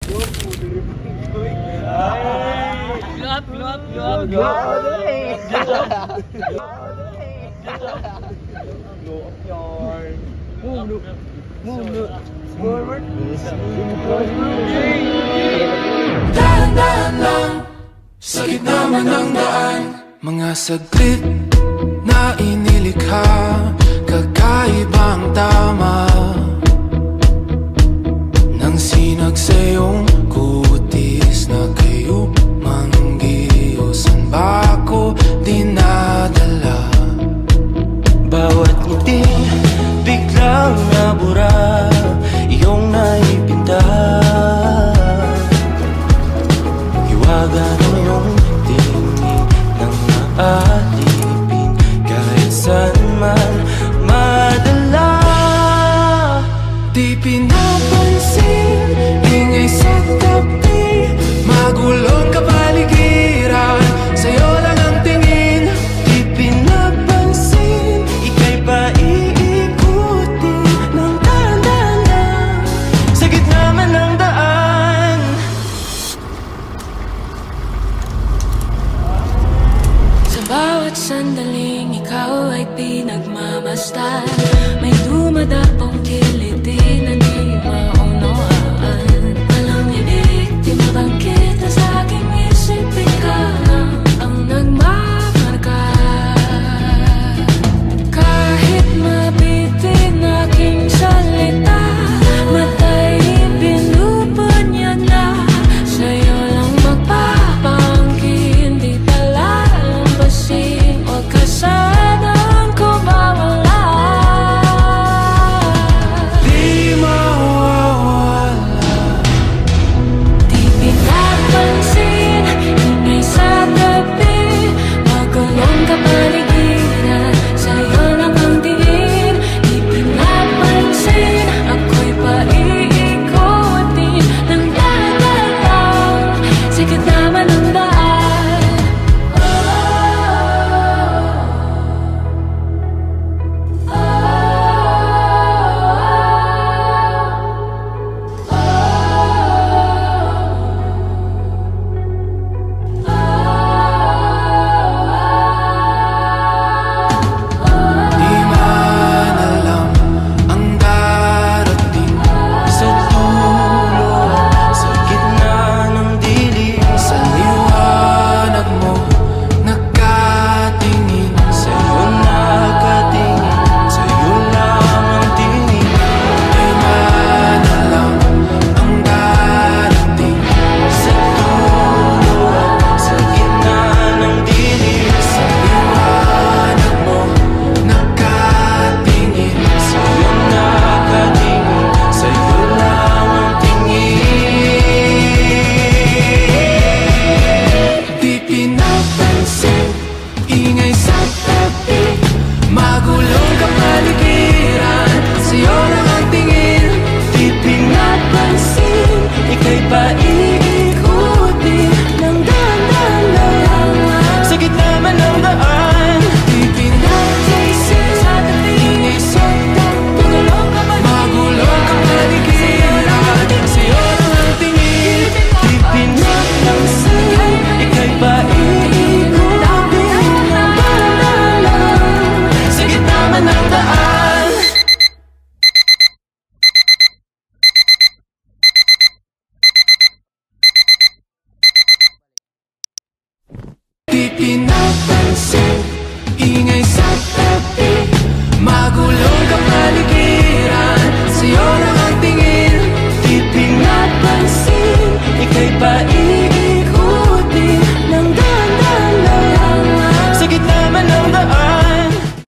Glot. Glow up yarn. Move. Forward. Dahan-dahan lang sa gitna man ng daan. Mga saglit na inilikha, kakaibang tama nang sinag sa iyong kutis na kayo manggiusan ba ako dinadala? Bawat ngiti biglang nabura, iyong naipinta. Hiwaga ng iyong tingin nang maalipin, kahit saan man madala. Di pinapansin, ingay sa tabi, magulong kapaligiran, sa'yo lang ang tingin. Di pinapansin, ika'y pa iikutin ng dahan-dahan lang sa gitna man ng daan. Sa bawat sandaling ikaw ay pinagmamasdan, may dumadapong kiliti na di maunawaan. Walang ibig, di mabangkit na sa aking isip, ikaw lang ang nagmamarka. Kahit mabitin aking salita, matay pinupunyag na, sa'yo lang magpapangkin, di pala lampasin, huwag ka sanang kumawala. Di mawawala. Di pinapansin, ingay sa tabi, magulong kapaligiran, sa'yo lang ang tingin. Di pinapansin, ako'y paiikutin ng dahan-dahan lang sa gitna man ng daan. Di man alam ang darating sa dulo, sa gitna ng dilim, sa liwanag mo nakatingin, sa'yo nakatingin, sa'yo lang ang tingin. Di man alam ang darating sa dulo, sa gitna ng dilim, sa liwanag mo nakatingin, sa'yo nakatingin, sa'yo lang ang tingin. Di pinapansin, ingay sa tabi, magulong kapaligiran, sa'yo lang ang tingin. Di pinapansin, ika'y paiikutin ng dahan-dahan lang sa gitna man ng daan. Di pinapansin, ingay sa tabi, magulong kapaligiran, sa'yo lang ang tingin. Di pinapansin, ika'y paiikutin ng dahan-dahan lang sa gitna man ng daan. Di pinapansin, ingay sa tabi, magulong